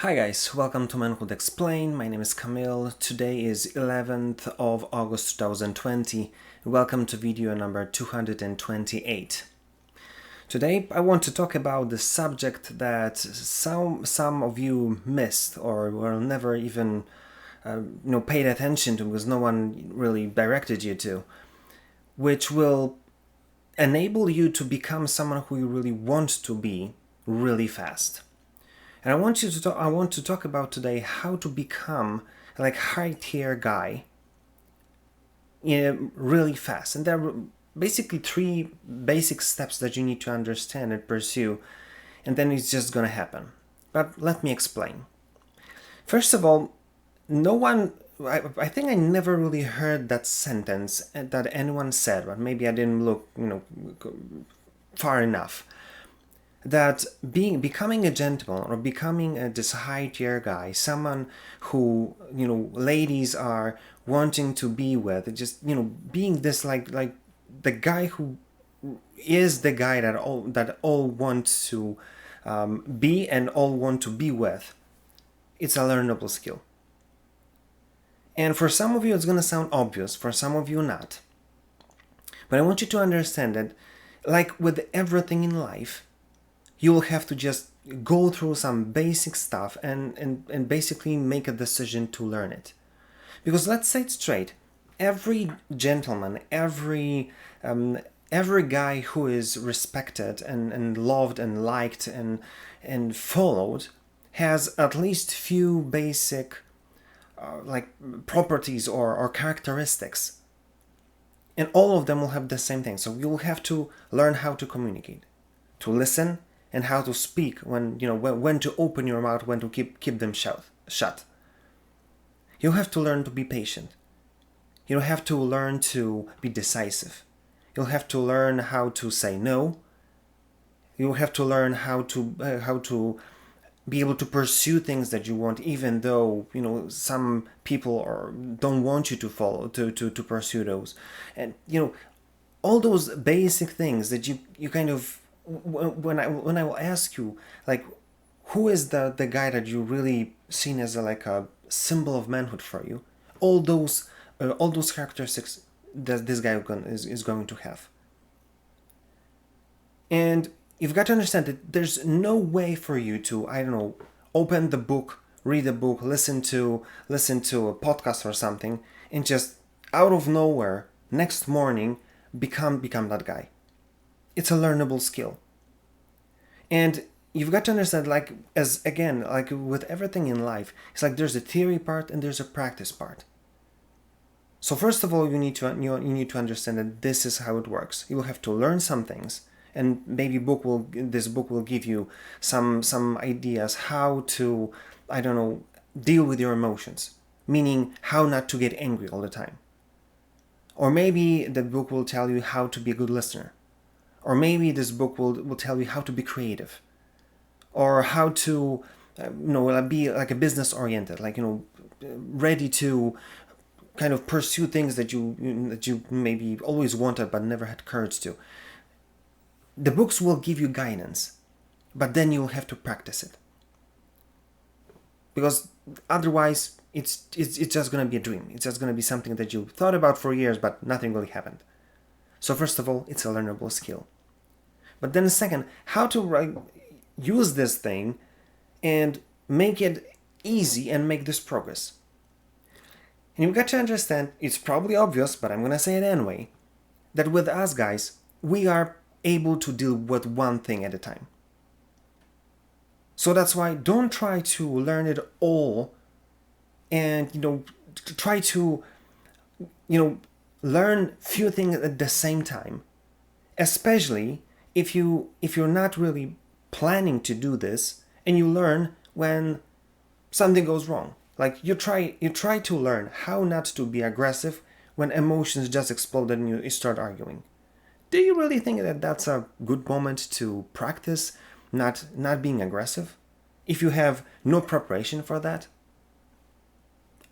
Hi guys, welcome to Manhood Explained. My name is Camille. Today is 11th of August 2020. Welcome to video number 228. Today I want to talk about the subject that some of you missed or will never even paid attention to because no one really directed you to, which will enable you to become someone who you really want to be really fast. And I want to talk about today how to become like high tier guy really fast. And there are basically three basic steps that you need to understand and pursue, and then it's just gonna happen. But let me explain. First of all, I think I never really heard that sentence that anyone said, but maybe I didn't look far enough. That becoming a gentleman or becoming this high tier guy, someone who ladies are wanting to be with, just being this like the guy who is the guy that all want to be and all want to be with. It's a learnable skill. And for some of you it's gonna sound obvious, for some of you not. But I want you to understand that, like with everything in life, you will have to just go through some basic stuff and basically make a decision to learn it. Because let's say it straight, every gentleman, every guy who is respected and loved and liked and followed has at least few basic properties or characteristics. And all of them will have the same thing. So you will have to learn how to communicate, to listen, and how to speak when to open your mouth, when to keep them shut. You have to learn to be patient. You have to learn to be decisive. You'll have to learn how to say no. You'll have to learn how to be able to pursue things that you want, even though some people don't want you to follow to pursue those, and all those basic things that you kind of. When I will ask you, like, who is the guy that you really seen as a symbol of manhood for you, all those characteristics that this guy is going to have. And you've got to understand that there's no way for you to, open the book, read a book, listen to a podcast or something, and just out of nowhere next morning become that guy. It's a learnable skill. And you've got to understand, like with everything in life, it's like there's a theory part and there's a practice part. So first of all, you need to understand that this is how it works. You will have to learn some things, and maybe this book will give you some ideas how to, deal with your emotions, meaning how not to get angry all the time. Or maybe the book will tell you how to be a good listener. Or maybe this book will tell you how to be creative, or how to, be like a business oriented, ready to kind of pursue things that you maybe always wanted but never had courage to. The books will give you guidance, but then you'll have to practice it, because otherwise it's just gonna be a dream. It's just gonna be something that you thought about for years, but nothing really happened. So first of all, it's a learnable skill. But then second, how to use this thing and make it easy and make this progress. And you've got to understand, it's probably obvious, but I'm going to say it anyway, that with us guys, we are able to deal with one thing at a time. So that's why don't try to learn it all and, try to, learn few things at the same time, especially if you're not really planning to do this, and you learn when something goes wrong. Like you try to learn how not to be aggressive when emotions just exploded and you start arguing. Do you really think that that's a good moment to practice not being aggressive if you have no preparation for that?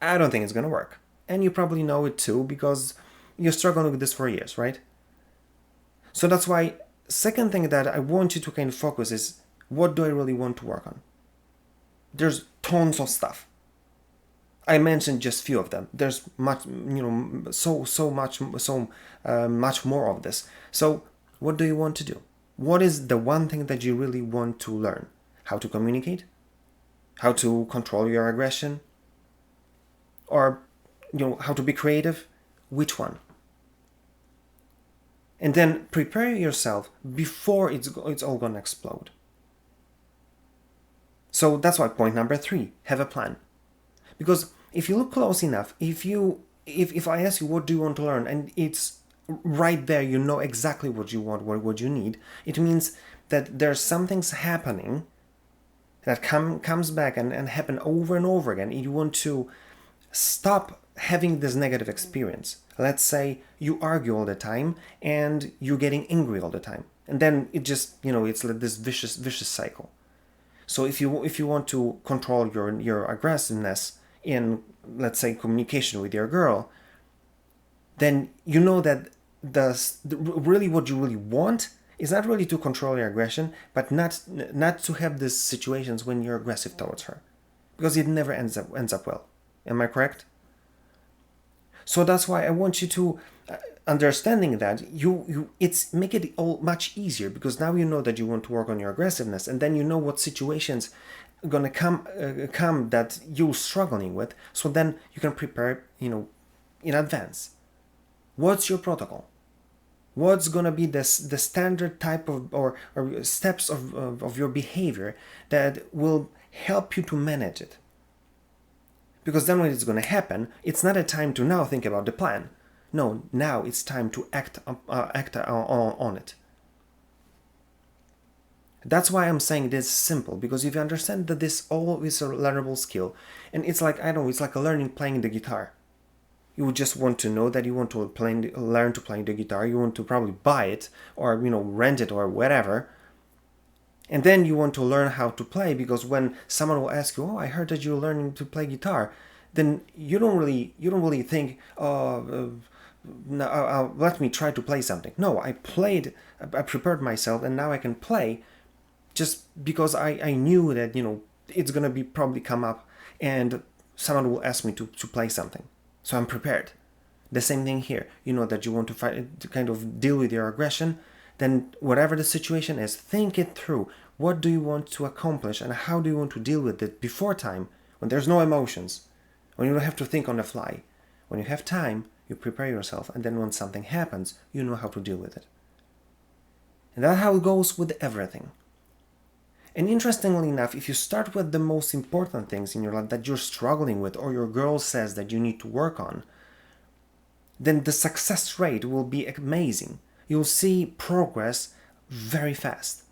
I don't think it's gonna work. And you probably know it too, because you're struggling with this for years, right? So that's why second thing that I want you to kind of focus is, what do I really want to work on? There's tons of stuff. I mentioned just few of them. There's much, much more of this. So, what do you want to do? What is the one thing that you really want to learn? How to communicate? How to control your aggression? Or, how to be creative? Which one? And then prepare yourself before it's all gonna explode. So that's why point number 3: have a plan. Because if you look close enough, if I ask you what do you want to learn, and it's right there, you know exactly what you want, what you need, it means that there's some things happening that comes back and happen over and over again. You want to stop having this negative experience. Let's say you argue all the time and you're getting angry all the time, and then it just it's like this vicious cycle. So if you want to control your aggressiveness in, let's say, communication with your girl, then you know that really what you really want is not really to control your aggression, but not to have these situations when you're aggressive towards her, because it never ends up well. Am I correct? So that's why I want you to understanding that it's make it all much easier, because now you know that you want to work on your aggressiveness, and then you know what situations are gonna come that you're struggling with, so then you can prepare in advance. What's your protocol? What's gonna be the standard type of or steps of your behavior that will help you to manage it? Because then when it's going to happen, it's not a time to now think about the plan. No, now it's time to act on it. That's why I'm saying this is simple, because if you understand that this all is a learnable skill, and it's like, it's like learning playing the guitar. You just want to know that you want to learn to play the guitar. You want to probably buy it or rent it or whatever. And then you want to learn how to play, because when someone will ask you, "Oh, I heard that you're learning to play guitar," then you don't really think, "Oh, let me try to play something." No, I prepared myself, and now I can play, just because I knew that it's gonna be probably come up, and someone will ask me to play something, so I'm prepared. The same thing here. You know that you want to kind of deal with your aggression. Then whatever the situation is, think it through. What do you want to accomplish, and how do you want to deal with it before time, when there's no emotions, when you don't have to think on the fly? When you have time, you prepare yourself, and then when something happens, you know how to deal with it. And that's how it goes with everything. And interestingly enough, if you start with the most important things in your life that you're struggling with, or your girl says that you need to work on, then the success rate will be amazing. You'll see progress very fast.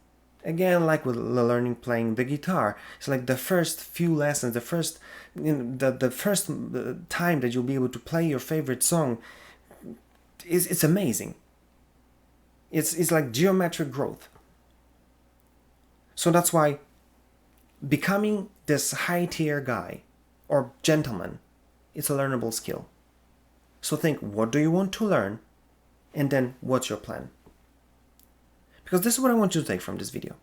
Again, like with learning playing the guitar, it's like the first few lessons, the first time that you'll be able to play your favorite song, it's amazing. It's like geometric growth. So that's why becoming this high tier guy or gentleman, it's a learnable skill. So think, what do you want to learn? And then what's your plan? Because this is what I want you to take from this video.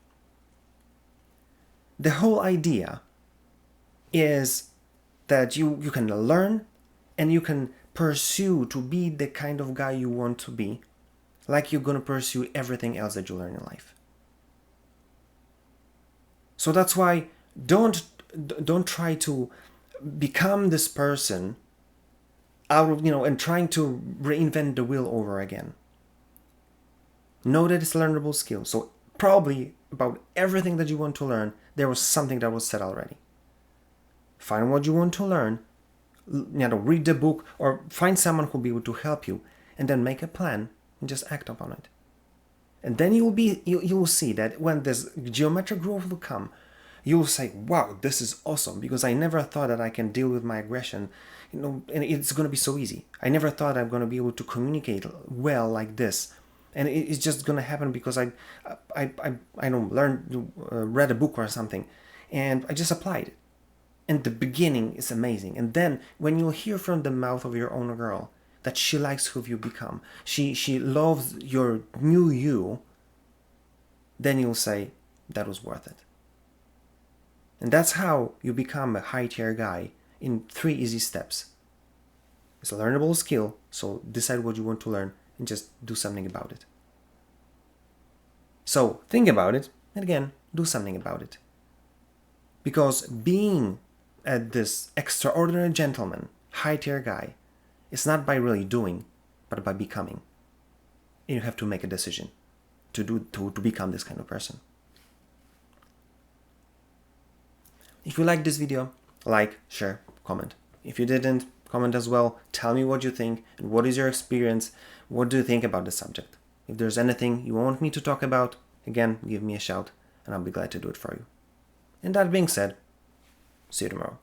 The whole idea is that you can learn and you can pursue to be the kind of guy you want to be, like you're going to pursue everything else that you learn in life. So that's why don't try to become this person out of, and trying to reinvent the wheel over again. Know that it's a learnable skill. So probably about everything that you want to learn, there was something that was said already. Find what you want to learn, read the book, or find someone who will be able to help you, and then make a plan and just act upon it. And then you will see that when this geometric growth will come, you'll say, "Wow, this is awesome, because I never thought that I can deal with my aggression, and it's going to be so easy. I never thought I'm going to be able to communicate well like this, and it's just going to happen because I read a book or something, and I just applied it." And the beginning is amazing, and then when you'll hear from the mouth of your own girl that she likes who you become, she loves your new you, then you'll say, that was worth it. And that's how you become a high tier guy in 3 easy steps. It's a learnable skill, so decide what you want to learn and just do something about it. So think about it, and again, do something about it. Because being this extraordinary gentleman, high tier guy, is not by really doing, but by becoming. And you have to make a decision to become this kind of person. If you liked this video, like, share, comment. If you didn't, comment as well. Tell me what you think and what is your experience. What do you think about the subject? If there's anything you want me to talk about, again, give me a shout and I'll be glad to do it for you. And that being said, see you tomorrow.